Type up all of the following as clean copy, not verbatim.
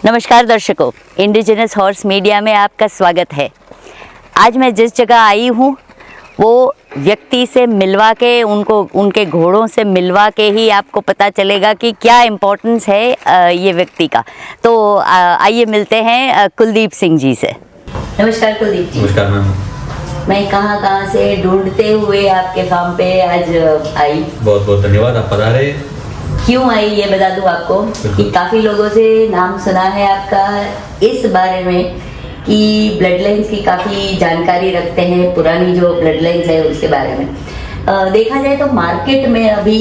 नमस्कार दर्शकों, indigenous horse media में आपका स्वागत है। आज मैं जिस जगह आई हूँ वो व्यक्ति से मिलवा के उनके घोड़ों से मिलवा के ही आपको पता चलेगा कि क्या इम्पोर्टेंस है ये व्यक्ति का। तो आइए मिलते हैं कुलदीप सिंह जी से। नमस्कार कुलदीप जी। नमस्कार मैम। मैं कहाँ से ढूंढते हुए आपके फार्म पे आज आई। बहुत बहुत धन्यवाद, आप पधारे। क्यों आई ये बता दूं आपको कि काफ़ी लोगों से नाम सुना है आपका इस बारे में कि ब्लड लाइन्स की काफ़ी जानकारी रखते हैं, पुरानी जो ब्लड लाइन्स है उसके बारे में। देखा जाए तो मार्केट में अभी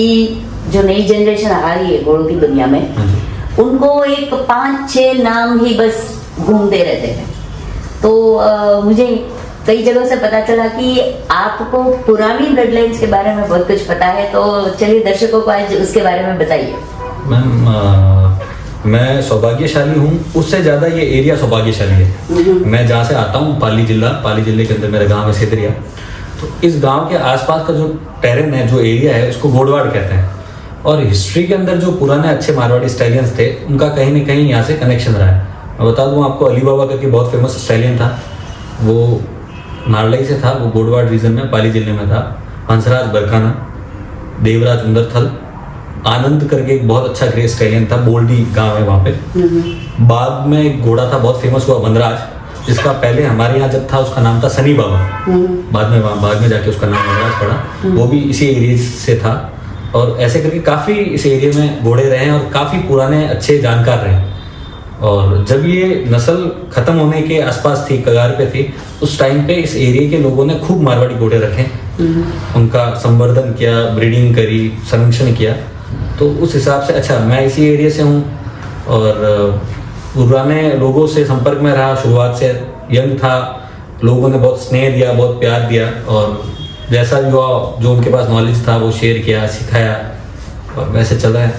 जो नई जनरेशन आ रही है घोड़ों की दुनिया में, उनको एक 5-6 नाम ही बस घूमते रहते हैं। तो मुझे कई जगहों से पता चला कि आपको पुरानी ब्लड लाइन्स के बारे में बहुत कुछ पता है। तो चलिए दर्शकों को आज उसके बारे में बताइए। मैम मैं सौभाग्यशाली हूँ, उससे ज़्यादा ये एरिया सौभाग्यशाली है। मैं जहाँ से आता हूँ पाली जिले के अंदर मेरा गांव है सिदरिया। तो इस गांव के आसपास का जो टेरेन है, जो एरिया है, उसको गोडवाड़ कहते हैं। और हिस्ट्री के अंदर जो पुराने अच्छे मारवाड़ी स्टाइलियंस थे उनका कहीं ना कहीं यहाँ से कनेक्शन रहा है। मैं बता दूँ आपको, अली बाबा करके बहुत फेमस स्टाइलियन था, वो नारलाई से था, वो गोडवाड़ रीजन में पाली जिले में था। हंसराज बरकाना, देवराज उंदरथल, आनंद करके एक बहुत अच्छा ग्रे स्टाइलियन था, बोल्डी गांव है वहाँ पे। बाद में एक घोड़ा था बहुत फेमस हुआ वनराज, जिसका पहले हमारे यहाँ जब था उसका नाम था सनी बाबा। बाद में जाके उसका नाम वनराज पड़ा, वो भी इसी एरिया से था। और ऐसे करके काफ़ी इस एरिया में घोड़े रहे हैं और काफ़ी पुराने अच्छे जानकार रहे। और जब ये नस्ल खत्म होने के आसपास थी, कगार पे थी, उस टाइम पे इस एरिया के लोगों ने खूब मारवाड़ी घोड़े रखे, उनका संवर्धन किया, ब्रीडिंग करी, संरक्षण किया। तो उस हिसाब से अच्छा मैं इसी एरिया से हूँ और पुराने लोगों से संपर्क में रहा। शुरुआत से यंग था, लोगों ने बहुत स्नेह दिया, बहुत प्यार दिया और जैसा भी हुआ, जो उनके पास नॉलेज था वो शेयर किया, सिखाया और वैसे चला है।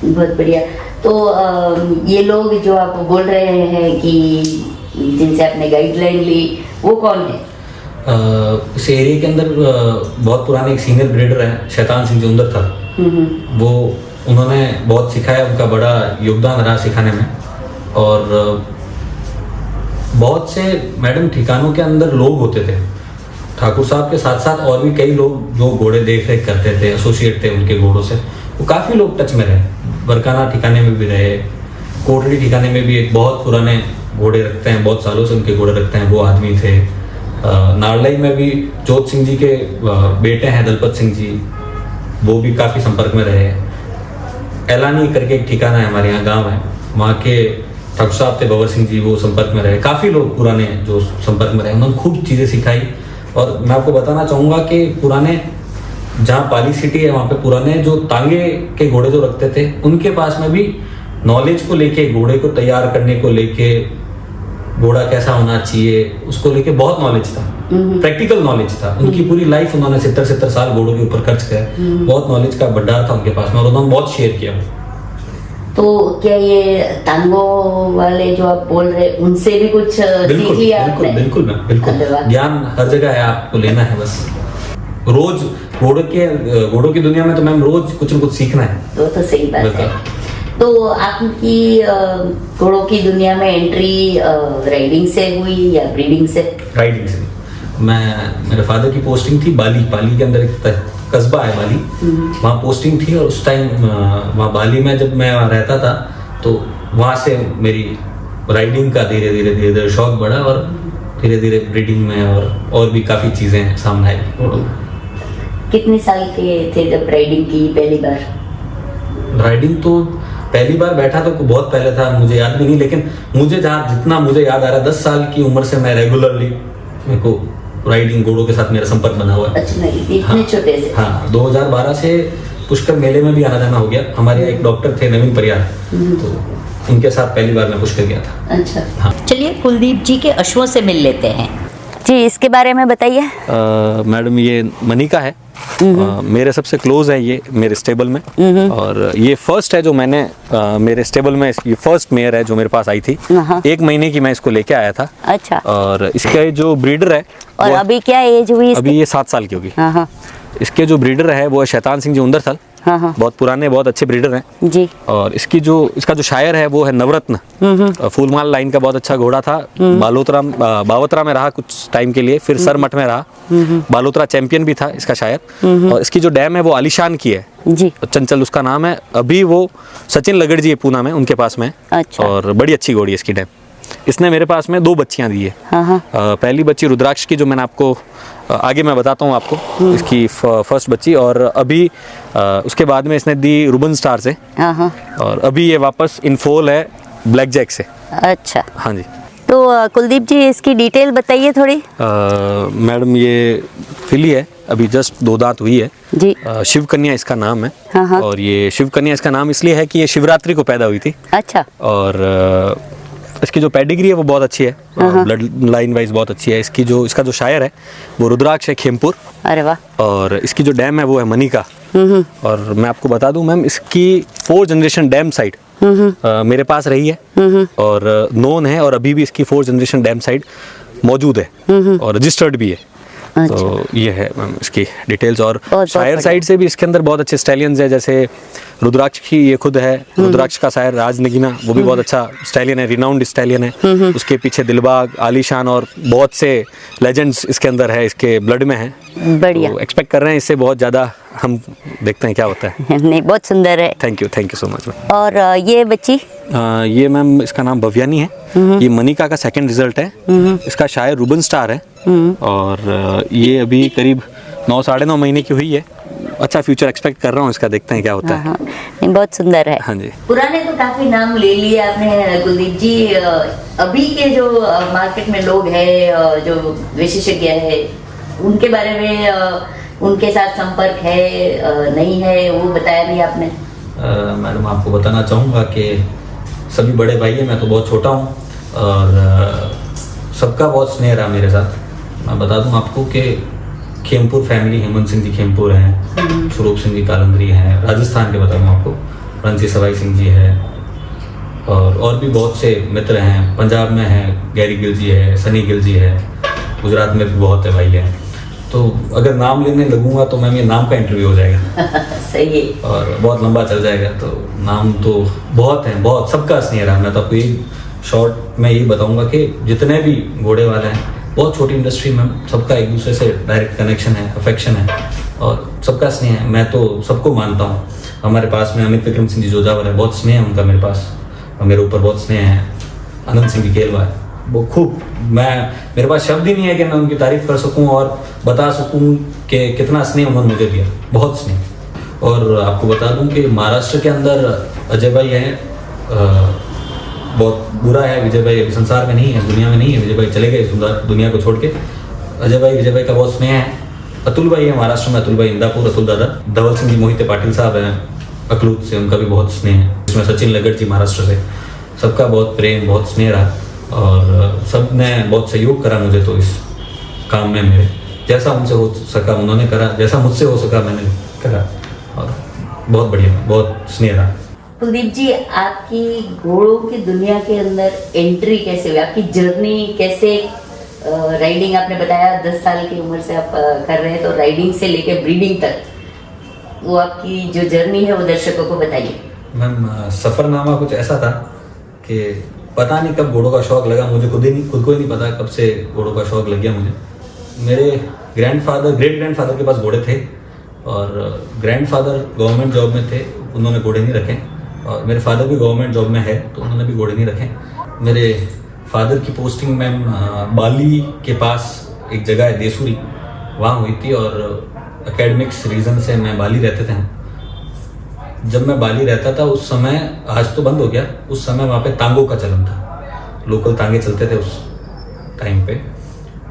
बहुत बढ़िया। तो ये लोग जो आप बोल रहे हैं कि जिनसे आपने गाइडलाइन ली, वो कौन है? इस एरिया के अंदर बहुत पुराने एक सीनियर ब्रीडर हैं, शैतान सिंह जोंदर था। वो उन्होंने बहुत सिखाया, उनका बड़ा योगदान रहा सिखाने में। और बहुत से मैडम ठिकानों के अंदर लोग होते थे, ठाकुर साहब के साथ साथ और भी कई लोग जो घोड़े देख रेख करते थे, एसोसिएट थे उनके घोड़ों से, वो काफ़ी लोग टच में रहे। बरकाना ठिकाने में भी रहे, कोटड़ी ठिकाने में भी एक बहुत पुराने घोड़े रखते हैं, बहुत सालों से उनके घोड़े रखते हैं, वो आदमी थे। नारलाई में भी जोत सिंह जी के बेटे हैं दलपत सिंह जी, वो भी काफ़ी संपर्क में रहे। एलानी करके एक ठिकाना है हमारे यहाँ गांव है, वहाँ के ठाकुर साहब थे बबर सिंह जी, वो संपर्क में रहे। काफ़ी लोग पुराने जो संपर्क में रहे, उन्होंने खूब चीज़ें सिखाई। और मैं आपको बताना चाहूँगा कि पुराने जहाँ पाली सिटी है वहाँ पे पुराने जो तांगे के घोड़े जो रखते थे, उनके पास में भी नॉलेज को लेके, घोड़े को तैयार करने को लेके, घोड़ा कैसा होना चाहिए उसको लेके बहुत नॉलेज था, प्रैक्टिकल नॉलेज था। उनकी पूरी लाइफ उन्होंने 70 साल घोड़ों के ऊपर खर्च किया, बहुत नॉलेज का भंडार था उनके पास में और उन्होंने बहुत शेयर किया। तो क्या ये तांगो वाले जो आप बोल रहे उनसे भी कुछ सीख लिया आपने? बिल्कुल ज्ञान हर जगह है, आपको लेना है बस। रोज घोड़ों की दुनिया में तो मैम रोज कुछ न कुछ सीखना है। तो सही बात है। तो आपकी घोड़ों की दुनिया में एंट्री राइडिंग से हुई या ब्रीडिंग से? राइडिंग से। मेरे फादर की पोस्टिंग थी पाली के अंदर एक कस्बा है बाली, वहाँ पोस्टिंग थी। और उस टाइम वहाँ बाली में जब मैं वहाँ रहता था तो वहाँ से मेरी राइडिंग का धीरे धीरे शौक बढ़ा और धीरे धीरे ब्रीडिंग में और भी काफ़ी चीज़ें सामने आई। कितने साल के थे जब राइडिंग की पहली बार? राइडिंग तो पहली बार बैठा तो बहुत पहले था, मुझे याद भी नहीं, लेकिन जितना मुझे याद आ रहा है 10 साल की उम्र से मैं रेगुलरली, मेरे को राइडिंग घोड़ों के साथ मेरा संपर्क बना हुआ है। अच्छा, नहीं इतने छोटे से? हाँ, 2012 से पुष्कर मेले में भी आना जाना हो गया। हमारे यहाँ एक डॉक्टर थे नवीन परियार, तो उनके साथ पहली बार मैं पुष्कर गया था। अच्छा हाँ। चलिए कुलदीप जी के अश्वों से मिल लेते हैं जी, इसके बारे में बताइए। मैडम ये मनिका है, मेरे सबसे क्लोज है ये मेरे स्टेबल में। और ये फर्स्ट है जो मैंने मेरे स्टेबल में, ये फर्स्ट मेयर है जो मेरे पास आई थी। 1 महीने की मैं इसको लेके आया था। अच्छा। और इसका जो ब्रीडर है, और अभी क्या एज हुई? अभी ये 7 साल की होगी। इसके जो ब्रीडर है वो है शैतान सिंह जी उंदरथल। हाँ हाँ बहुत पुराने, बहुत अच्छे ब्रीडर हैं। जी। और इसका जो शायर है वो है नवरत्न। फूलमाल लाइन का बहुत अच्छा घोड़ा था। बालोतरा में रहा कुछ टाइम के लिए, फिर सरमठ में रहा। बालोतरा चैंपियन भी था इसका शायर। और इसकी जो डैम है वो आलिशान की है जी। चंचल उसका नाम है। अभी वो सचिन लगड़ जी है पूना में, उनके पास में। अच्छा। और बड़ी अच्छी घोड़ी है इसकी डैम। इसने मेरे पास में 2 बच्चियां दी है। हाँ हाँ पहली बच्ची रुद्राक्ष की, जो मैंने आपको आगे मैं बताता हूँ आपको इसकी फर्स्ट बच्ची। और अभी उसके बाद में इसने दी रुबन स्टार से। हाँ हाँ। और अभी ये वापस इनफोल है ब्लैक जैक से। अच्छा, हाँ जी। तो कुलदीप जी इसकी डिटेल बताइए थोड़ी। मैडम ये फिली है, अभी जस्ट 2 दांत हुई है जी। शिव कन्या इसका नाम है। हाँ हाँ। और ये शिव कन्या इसका नाम इसलिए है कि ये शिवरात्रि को पैदा हुई थी। अच्छा। और इसकी जो पेडिग्री है वो बहुत अच्छी है, ब्लड लाइन वाइज बहुत अच्छी है। इसका जो शायर है वो रुद्राक्ष है खेमपुर। अरे वाह। और इसकी जो डैम है वो है मनिका। और मैं आपको बता दूं मैम, इसकी 4 जनरेशन डैम साइट मेरे पास रही है और नोन है। और अभी भी इसकी 4 जनरेशन डैम साइट मौजूद है और रजिस्टर्ड भी है। अच्छा। तो ये है मैम इसकी डिटेल्स। और बहुत शायर बढ़िया। साइड से भी इसके अंदर बहुत अच्छे स्टैलियंस है, जैसे रुद्राक्ष की ये खुद है। रुद्राक्ष का शायर राज नगीना, वो भी बहुत अच्छा स्टैलियन है, रिनाउंड स्टैलियन है। उसके पीछे दिलबाग, आलीशान और बहुत से लेजेंड्स इसके अंदर है, इसके ब्लड में है। बढ़िया। तो एक्सपेक्ट कर रहे हैं इससे बहुत ज़्यादा, हम देखते हैं क्या होता है। नहीं, बहुत सुंदर है। Thank you so much ma'am. और ये बच्ची ये मैम इसका नाम भव्यानी है। ये मनिका का सेकंड रिजल्ट है। इसका शायर रुबन स्टार है। और ये अभी करीब 9 साढ़े 9 महीने की हुई है। अच्छा फ्यूचर एक्सपेक्ट कर रहा हूँ इसका, देखते हैं क्या होता है। हाँ, नहीं, बहुत सुंदर है। हाँ जी। पुराने तो काफी नाम ले लिए आपने कुलदीप जी। अभी के जो मार्केट में लोग हैं, जो विशेषज्ञ है, उनके बारे में उनके साथ संपर्क है नहीं है, वो बताया नहीं आपने। मैडम आपको बताना चाहूँगा कि सभी बड़े भाई हैं, मैं तो बहुत छोटा हूँ। और सबका बहुत स्नेह रहा मेरे साथ। मैं बता दूँ आपको कि खेमपुर फैमिली, हेमंत सिंह जी खेमपुर हैं, स्वरूप सिंह जी कालंदरी हैं, राजस्थान के बता दूँ आपको रणजी सवाई सिंह जी है। और भी बहुत से मित्र हैं, पंजाब में हैं, गैरी गिल जी है, सनी गिल जी है, गुजरात में भी बहुत है भाई हैं। तो अगर नाम लेने लगूंगा तो मैम ये नाम का इंटरव्यू हो जाएगा। सही है। और बहुत लंबा चल जाएगा। तो नाम तो बहुत हैं, बहुत सबका स्नेह रहा। मैं तो आपको यही शॉर्ट में यही बताऊंगा कि जितने भी घोड़े वाले हैं, बहुत छोटी इंडस्ट्री में, सबका एक दूसरे से डायरेक्ट कनेक्शन है, अफेक्शन है और सबका स्नेह है। मैं तो सबको मानता हूँ। हमारे पास में अमित विक्रम सिंह जी जोजावर है, बहुत स्नेह है उनका मेरे पास, और मेरे ऊपर बहुत स्नेह है। आनंद सिंह जी केलवा है, वो खूब, मेरे पास शब्द ही नहीं है कि मैं उनकी तारीफ कर सकूं और बता सकूं कि कितना स्नेह उन्होंने मुझे दिया, बहुत स्नेह। और आपको बता दूं कि महाराष्ट्र के अंदर अजय भाई हैं, बहुत बुरा है, विजय भाई अभी संसार में नहीं है, इस दुनिया में नहीं है, विजय भाई चले गए इस दुनिया को छोड़ के। अजय भाई, विजय भाई का बहुत स्नेह है। अतुल भाई है महाराष्ट्र में, अतुल भाई इंदापुर, अतुल दादा। धवल सिंह जी मोहिते पाटिल साहब हैं अकलूत से, उनका भी बहुत स्नेह है। इसमें सचिन लगड़ जी महाराष्ट्र से, सबका बहुत प्रेम, बहुत स्नेह रहा। और सब ने बहुत सहयोग करा मुझे तो इस काम में, मेरे जैसा उनसे हो सका उन्होंने करा, जैसा मुझसे हो सका मैंने करा। और बहुत बढ़िया, बहुत स्नेह रहा। कुलदीप जी, आपकी घोड़ों की दुनिया के अंदर एंट्री कैसे हुई? आपकी जर्नी कैसे? राइडिंग आपने बताया 10 साल की उम्र से आप कर रहे हैं, तो राइडिंग से लेके ब्रीडिंग तक वो आपकी जो जर्नी है वो दर्शकों को बताइए। मैम सफ़रनामा कुछ ऐसा था कि पता नहीं कब घोड़ों का शौक लगा मुझे, खुद को ही नहीं पता कब से घोड़ों का शौक लग गया मुझे। मेरे ग्रैंड ग्रैंडफादर के पास घोड़े थे और ग्रैंडफादर गवर्नमेंट जॉब में थे, उन्होंने घोड़े नहीं रखे। और मेरे फादर भी गवर्नमेंट जॉब में है तो उन्होंने भी घोड़े नहीं रखे। मेरे फादर की पोस्टिंग मैम बाली के पास एक जगह है देसूरी, वहाँ हुई थी। और एकेडमिक्स रीज़न से मैं बाली रहते थे। जब मैं बाली रहता था उस समय, आज तो बंद हो गया, उस समय वहाँ पे तांगों का चलन था, लोकल तांगे चलते थे उस टाइम पे।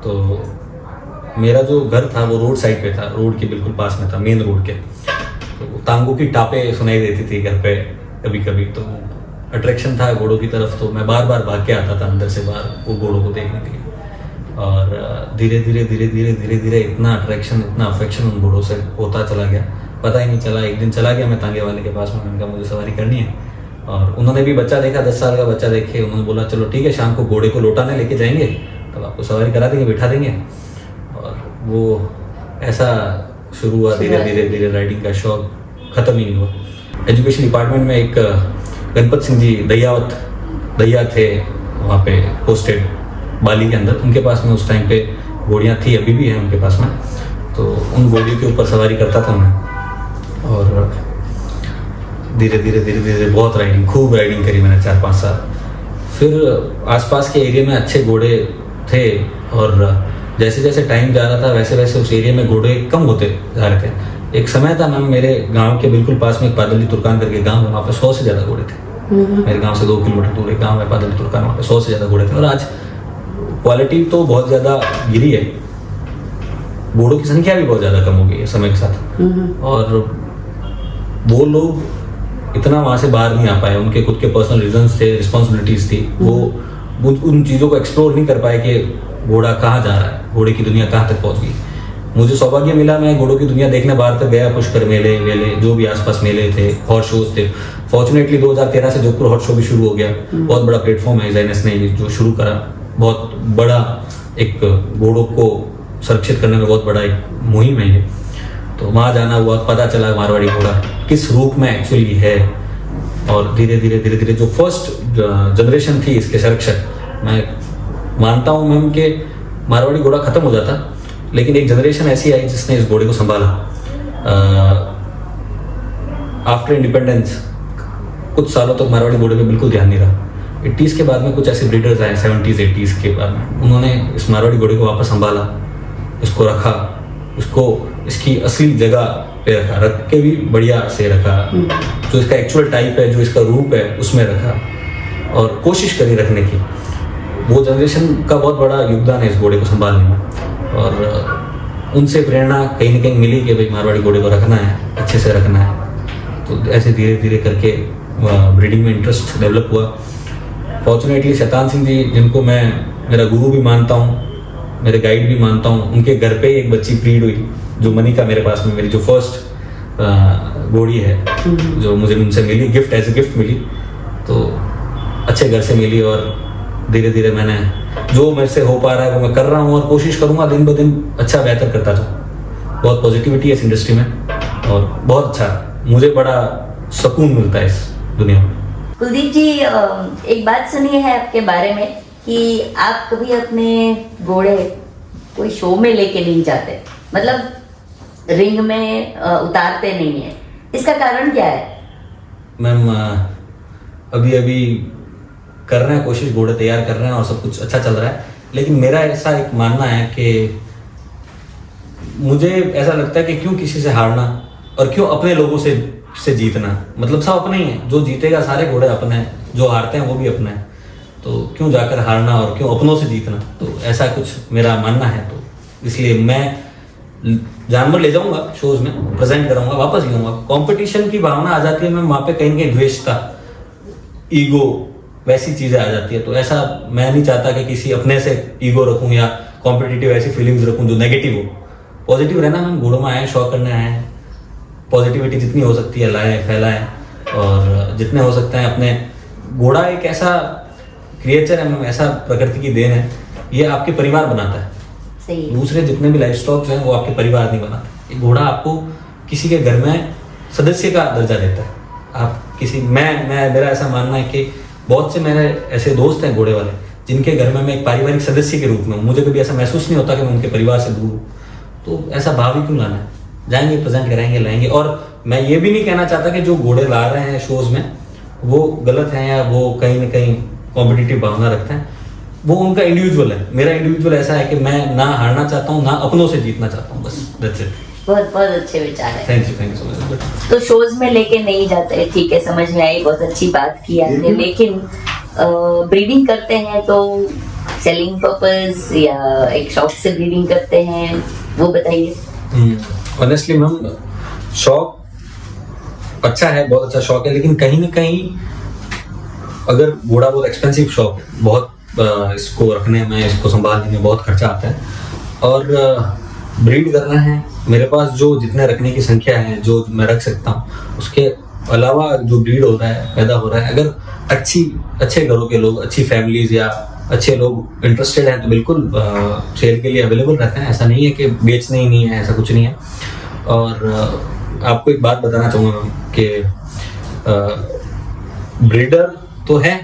तो मेरा जो घर था वो रोड साइड पे था, रोड के बिल्कुल पास में था, मेन रोड के। तो तांगों की टापें सुनाई देती थी घर पे कभी कभी, तो अट्रैक्शन था घोड़ों की तरफ। तो मैं बार बार भाग के आता था अंदर से बाहर वो घोड़ों को देखने के लिए। और धीरे धीरे इतना अट्रैक्शन, इतना अफेक्शन उन घोड़ों से होता चला गया, पता ही नहीं चला। एक दिन चला गया मैं तांगे वाले के पास में, मैंने कहा मुझे सवारी करनी है। और उन्होंने भी बच्चा देखा, 10 साल का बच्चा देखे, उन्होंने बोला चलो ठीक है, शाम को घोड़े को लौटाने लेके जाएंगे, तब आपको सवारी करा देंगे, बिठा देंगे। और वो ऐसा शुरू हुआ धीरे धीरे राइडिंग का शौक। ख़त्म ही नहीं हुआ। एजुकेशन डिपार्टमेंट में एक गणपत सिंह जी दैया थे वहाँ पे पोस्टेड बाली के अंदर, उनके पास में उस टाइम पे घोड़ियाँ थी, अभी भी हैं उनके पास में, तो उन घोड़ियों के ऊपर सवारी करता था मैं। और धीरे धीरे बहुत खूब राइडिंग करी मैंने 4-5 साल। फिर आसपास के एरिया में अच्छे घोड़े थे और जैसे जैसे टाइम जा रहा था वैसे वैसे उस एरिया में घोड़े कम होते जा रहे थे। एक समय था मैम, मेरे गांव के बिल्कुल पास में एक पादली तुर्कान करके गांव है, वहाँ पे 100 से ज़्यादा घोड़े थे। मेरे गांव से 2 किलोमीटर दूर एक गांव है पादली तुर्कान, वहाँ पे 100 से ज़्यादा घोड़े थे। और आज क्वालिटी तो बहुत ज़्यादा गिरी है, घोड़ों की संख्या भी बहुत ज़्यादा कम हो गई है समय के साथ। और वो लोग इतना वहाँ से बाहर नहीं आ पाए, उनके खुद के पर्सनल रीजंस थे, रिस्पॉन्सिबिलिटीज थी, वो उन चीज़ों को एक्सप्लोर नहीं कर पाए कि घोड़ा कहाँ जा रहा है, घोड़े की दुनिया कहाँ तक पहुँच गई। मुझे सौभाग्य मिला, मैं घोड़ों की दुनिया देखने बाहर तक गया, पुष्कर मेले वेले जो भी आसपास मेले थे, हॉर्स शोज थे। फॉर्चुनेटली 2013 से जोधपुर हॉर्स शो भी शुरू हो गया। बहुत बड़ा प्लेटफॉर्म है ज़ाइनस ने जो शुरू करा, बहुत बड़ा एक घोड़ों को सुरक्षित करने में बहुत बड़ा एक मुहिम है ये। तो वहाँ जाना हुआ, पता चला मारवाड़ी घोड़ा किस रूप में एक्चुअली है। और धीरे धीरे जो फर्स्ट जनरेशन थी इसके संरक्षक, मैं मानता हूँ मैम कि मारवाड़ी घोड़ा खत्म हो जाता, लेकिन एक जनरेशन ऐसी आई जिसने इस घोड़े को संभाला। आफ्टर इंडिपेंडेंस कुछ सालों तक मारवाड़ी घोड़े पे बिल्कुल ध्यान नहीं रहा। 80s के बाद में कुछ ऐसे ब्रीडर्स आए, 70s 80s के बाद में, उन्होंने इस मारवाड़ी घोड़े को वापस संभाला, इसको रखा, उसको इसकी असली जगह पे रखा, रख के भी बढ़िया से रखा, जो इसका एक्चुअल टाइप है, जो इसका रूप है उसमें रखा और कोशिश करी रखने की। वो जनरेशन का बहुत बड़ा योगदान है इस घोड़े को संभालने में। और उनसे प्रेरणा कहीं ना कहीं मिली कि भाई मारवाड़ी घोड़े को रखना है, अच्छे से रखना है। तो ऐसे धीरे धीरे करके ब्रीडिंग में इंटरेस्ट डेवलप हुआ। फॉर्चुनेटली शैतान सिंह जी, जिनको मैं मेरा गुरु भी मानता हूँ, मेरे गाइड भी मानता हूँ, उनके घर पे एक बच्ची ब्रीड हुई जो मनिका मेरे पास में, मेरी जो फर्स्ट घोड़ी है, जो मुझे उनसे मिली, गिफ्ट एज ए गिफ्ट मिली। तो अच्छे घर से मिली और धीरे धीरे मैंने जो मेरे से हो पा रहा है वो मैं कर रहा हूँ और कोशिश करूँगा दिन ब दिन अच्छा बेहतर करता जाऊँ। बहुत पॉजिटिविटी है इस इंडस्ट्री में और बहुत अच्छा, मुझे बड़ा सुकून मिलता है इस दुनिया में। कुलदीप जी, एक बात सुनी है आपके बारे में कि आप कभी अपने घोड़े कोई शो में लेके नहीं जाते, मतलब रिंग में उतारते नहीं है, इसका कारण क्या है? मैम अभी कर रहे हैं कोशिश, घोड़े तैयार कर रहे हैं और सब कुछ अच्छा चल रहा है, लेकिन मेरा ऐसा एक मानना है कि मुझे ऐसा लगता है कि क्यों किसी से हारना और क्यों अपने लोगों से जीतना। मतलब सब अपने ही हैं, जो जीतेगा सारे घोड़े अपने हैं, जो हारते हैं वो भी अपने हैं, तो क्यों जाकर हारना और क्यों अपनों से जीतना। तो ऐसा कुछ मेरा मानना है, तो इसलिए मैं जानवर ले जाऊंगा, शोज में प्रेजेंट कराऊंगा, वापस ले आऊंगा। कंपटीशन की भावना आ जाती है, मैं वहाँ पे कहीं ना कहीं द्वेषता, ईगो, वैसी चीजें आ जाती है। तो ऐसा मैं नहीं चाहता कि किसी अपने से ईगो रखूं या कॉम्पिटिटिव ऐसी फीलिंग्स रखूं जो नेगेटिव हो। पॉजिटिव रहना, हम घोड़ों में आए, शौक करने आए हैं, पॉजिटिविटी जितनी हो सकती है लाएं, फैलाएं और जितने हो सकते हैं अपने। घोड़ा एक ऐसा क्रिएचर है, ऐसा प्रकृति की देन है, ये आपके परिवार बनाता है। सही। दूसरे जितने भी लाइफ स्टॉक हैं वो आपके परिवार नहीं बनाते। एक घोड़ा आपको किसी के घर में सदस्य का दर्जा देता है। आप किसी मेरा ऐसा मानना है कि बहुत से मेरे ऐसे दोस्त हैं घोड़े वाले, जिनके घर में मैं एक पारिवारिक सदस्य के रूप में हूँ। मुझे कभी ऐसा महसूस नहीं होता कि मैं उनके परिवार से दूर हूँ। तो ऐसा भाव ही क्यों लाना है? जाएंगे, प्रेजेंट कराएंगे, लाएंगे। और मैं ये भी नहीं कहना चाहता कि जो घोड़े ला रहे हैं शोज में वो गलत हैं या वो कहीं ना कहीं कॉम्पिटिटिव भावना रखते हैं। वो उनका इंडिविजुअल है। मेरा इंडिविजुअल ऐसा है कि मैं ना हारना चाहता हूँ, ना अपनों से जीतना चाहता हूँ, बस दैट्स इट। बहुत बहुत अच्छे विचार है। Thank you so much. तो शोज में लेके नहीं जाते, ठीक है, समझ में आई, बहुत अच्छी बात की आपने। लेकिन ब्रीडिंग करते हैं तो सेलिंग पर्पस या एक शौक से ब्रीडिंग करते हैं, वो बताइए। ऑनेस्टली मैम, शौक अच्छा है, बहुत अच्छा शौक है, लेकिन कहीं ना कहीं अगर घोड़ा बहुत एक्सपेंसिव शौक है, बहुत इसको रखने में, इसको संभालने में बहुत खर्चा आता है और ब्रीड करना है। मेरे पास जो जितने रखने की संख्या है, जो मैं रख सकता हूँ, उसके अलावा जो ब्रीड हो रहा है, पैदा हो रहा है, अगर अच्छे घरों के लोग, अच्छी फैमिलीज या अच्छे लोग इंटरेस्टेड हैं तो बिल्कुल सेल के लिए अवेलेबल रहते हैं। ऐसा नहीं है कि बेचने ही नहीं है, ऐसा कुछ नहीं है। और आपको एक बात बताना चाहूँगा कि ब्रीडर तो है,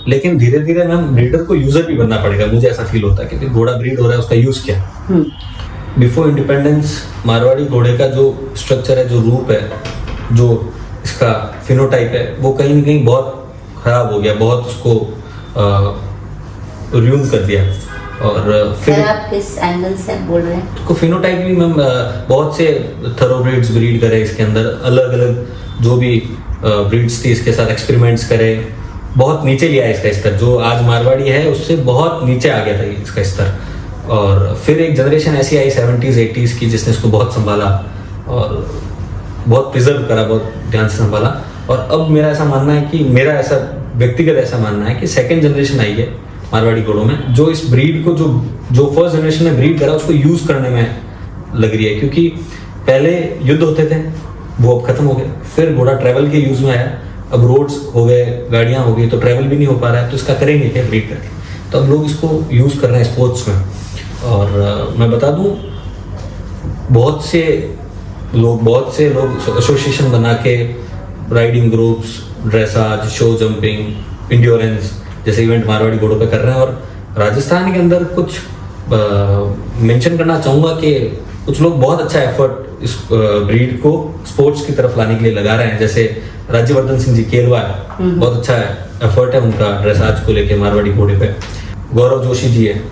लेकिन धीरे धीरे मैम ब्रीडर को यूजर भी बनना पड़ेगा, मुझे ऐसा फील होता है कि घोड़ा ब्रीड हो रहा है, उसका यूज क्या। बिफोर इंडिपेंडेंस मारवाड़ी घोड़े का जो स्ट्रक्चर है, जो रूप है, जो इसका फिनोटाइप है, वो कहीं ना कहीं बहुत खराब हो गया, बहुत उसको रूइन कर दिया। और फिर आप किस एंगल से बोल रहे हैं? उसको फिनोटाइप भी मैम बहुत से थरोब्रीड्स ब्रीड करे, इसके अंदर अलग अलग जो भी ब्रीड्स थी इसके साथ एक्सपेरिमेंट्स करे, बहुत नीचे लिया है इसका स्तर, जो आज मारवाड़ी है उससे बहुत नीचे आ गया था इसका स्तर। और फिर एक जनरेशन ऐसी आई 70s 80s की जिसने इसको बहुत संभाला और बहुत प्रिजर्व करा, बहुत ध्यान से संभाला। और अब मेरा ऐसा मानना है कि मेरा ऐसा व्यक्तिगत ऐसा मानना है कि सेकंड जनरेशन आई है मारवाड़ी घोड़ों में, जो इस ब्रीड को जो फर्स्ट जनरेशन ने ब्रीड करा उसको यूज करने में लग रही है। क्योंकि पहले युद्ध होते थे, वो अब खत्म हो गए। फिर घोड़ा ट्रैवल के यूज में आया, अब रोड्स हो गए, गाड़ियां हो गई, तो ट्रैवल भी नहीं हो पा रहा है, तो इसका करेंगे क्या ब्रीड करके। तो अब लोग इसको यूज कर रहे हैं स्पोर्ट्स में। और मैं बता दूं, बहुत से लोग एसोसिएशन बना के riding groups, dressage, show jumping, endurance जैसे इवेंट मारवाड़ी घोड़ों पे कर रहे हैं। और राजस्थान के अंदर कुछ मेंशन करना चाहूँगा कि कुछ लोग बहुत अच्छा एफर्ट इस ब्रीड को स्पोर्ट्स की तरफ लाने के लिए लगा रहे हैं। जैसे राज्यवर्धन सिंह जी केलवा है, बहुत अच्छा एफर्ट है उनका ड्रेसाज को लेके मारवाड़ी घोड़े पे। गौरव जोशी जी है,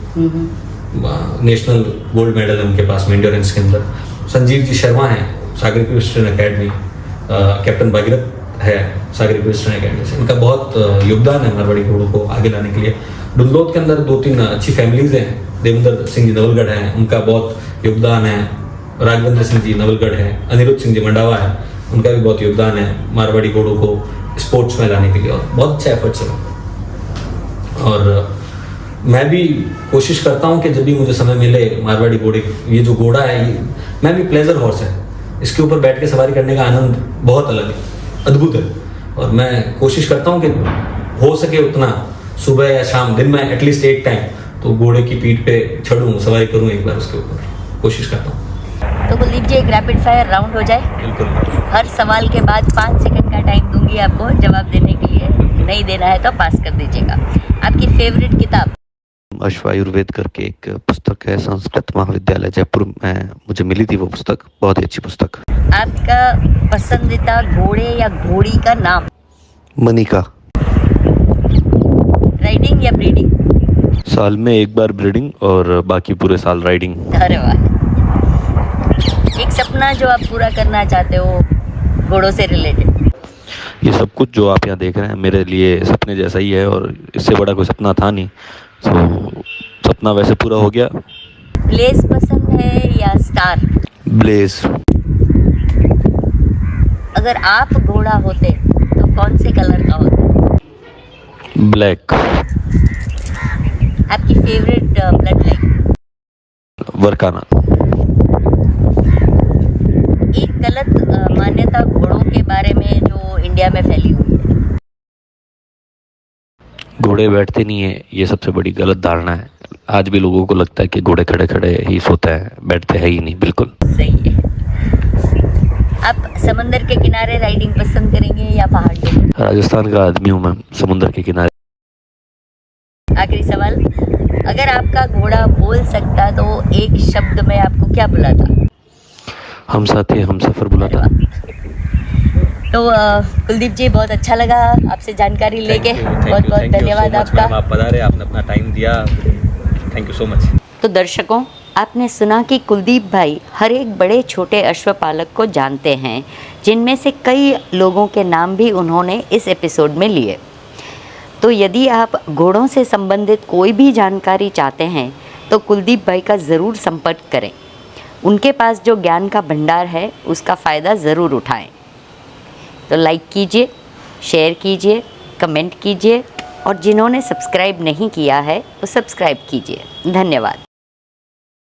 नेशनल गोल्ड मेडल है उनके पास में इंड्योरेंस के अंदर। संजीव जी शर्मा है, सागर क्रिस्टियन एकेडमी, कैप्टन भागीरथ है सागर क्रिस्टियन एकेडमी से। इनका बहुत योगदान है मारवाड़ी घोड़ों को आगे लाने के लिए। डुंदौद के अंदर 2-3 अच्छी फैमिलीज हैं, देवेंद्र सिंह जी नवलगढ़ हैं, उनका बहुत योगदान है। राघवेंद्र सिंह जी नवलगढ़ है, अनिरुद्ध सिंह जी मंडावा है, उनका भी बहुत योगदान है मारवाड़ी घोड़ों को स्पोर्ट्स में लाने के लिए, और बहुत अच्छा एफर्ट्स है। और मैं भी कोशिश करता हूँ कि जब भी मुझे समय मिले मारवाड़ी घोड़े, ये जो घोड़ा है मैं भी प्लेजर हॉर्स है, इसके ऊपर बैठ के सवारी करने का आनंद बहुत अलग है, अद्भुत है। और मैं कोशिश करता हूँ कि हो सके उतना सुबह या शाम, दिन में एटलीस्ट एक टाइम तो घोड़े की पीठ पे चढ़ूँ, सवारी करूँ एक बार उसके ऊपर, कोशिश करता हूँ। तो कुलदीप जी, एक रैपिड फायर राउंड हो जाए। बिल्कुल। हर सवाल के बाद 5 सेकंड का टाइम दूंगी आपको जवाब देने के लिए, नहीं देना है तो पास कर दीजिएगा। आपकी फेवरेट किताब? अश्वायुर्वेद करके एक पुस्तक है, संस्कृत महाविद्यालय जयपुर में मुझे मिली थी वो पुस्तक, बहुत ही अच्छी पुस्तक। आपका पसंदीदा घोड़े या घोड़ी का नाम? मनिका। राइडिंग या ब्रीडिंग? साल में एक बार ब्रीडिंग और बाकी पूरे साल राइडिंग। अरे वाह। एक सपना जो आप पूरा करना चाहते हो घोड़ों से रिलेटेड? ये सब कुछ जो आप यहाँ देख रहे हैं मेरे लिए सपने जैसा ही है, और इससे बड़ा कोई सपना था नहीं, तो सपना वैसे पूरा हो गया। ब्लेज पसंद है या स्टार? ब्लेज। अगर आप घोड़ा होते तो कौन से कलर का होता? ब्लैक। आपकी फेवरेट ब्लड लाइन? वरकाना। एक गलत मान्यता घोड़ों के बारे में जो इंडिया में फैली हुई है? घोड़े बैठते नहीं है, ये सबसे बड़ी गलत धारणा है। आज भी लोगों को लगता है कि घोड़े खड़े खड़े ही सोते हैं, बैठते हैं ही नहीं। बिल्कुल सही है। आप समंदर के किनारे राइडिंग पसंद करेंगे या पहाड़ पे? राजस्थान का आदमी हूँ मैं, समुद्र के किनारे। आखिरी सवाल, अगर आपका घोड़ा बोल सकता तो एक शब्द में आपको क्या बुलाता? हम साथी हम सफर बुलाता। तो कुलदीप जी, बहुत अच्छा लगा आपसे जानकारी लेके, बहुत बहुत धन्यवाद आपका। आप पधारे, आपने अपना टाइम दिया, थैंक यू सो मच। तो दर्शकों, आपने सुना कि कुलदीप भाई हर एक बड़े छोटे अश्वपालक को जानते हैं, जिनमें से कई लोगों के नाम भी उन्होंने इस एपिसोड में लिए। तो यदि आप घोड़ों से संबंधित कोई भी जानकारी चाहते हैं तो कुलदीप भाई का ज़रूर संपर्क करें। उनके पास जो ज्ञान का भंडार है उसका फ़ायदा ज़रूर उठाएं। तो लाइक कीजिए, शेयर कीजिए, कमेंट कीजिए, और जिन्होंने सब्सक्राइब नहीं किया है वो सब्सक्राइब कीजिए। धन्यवाद।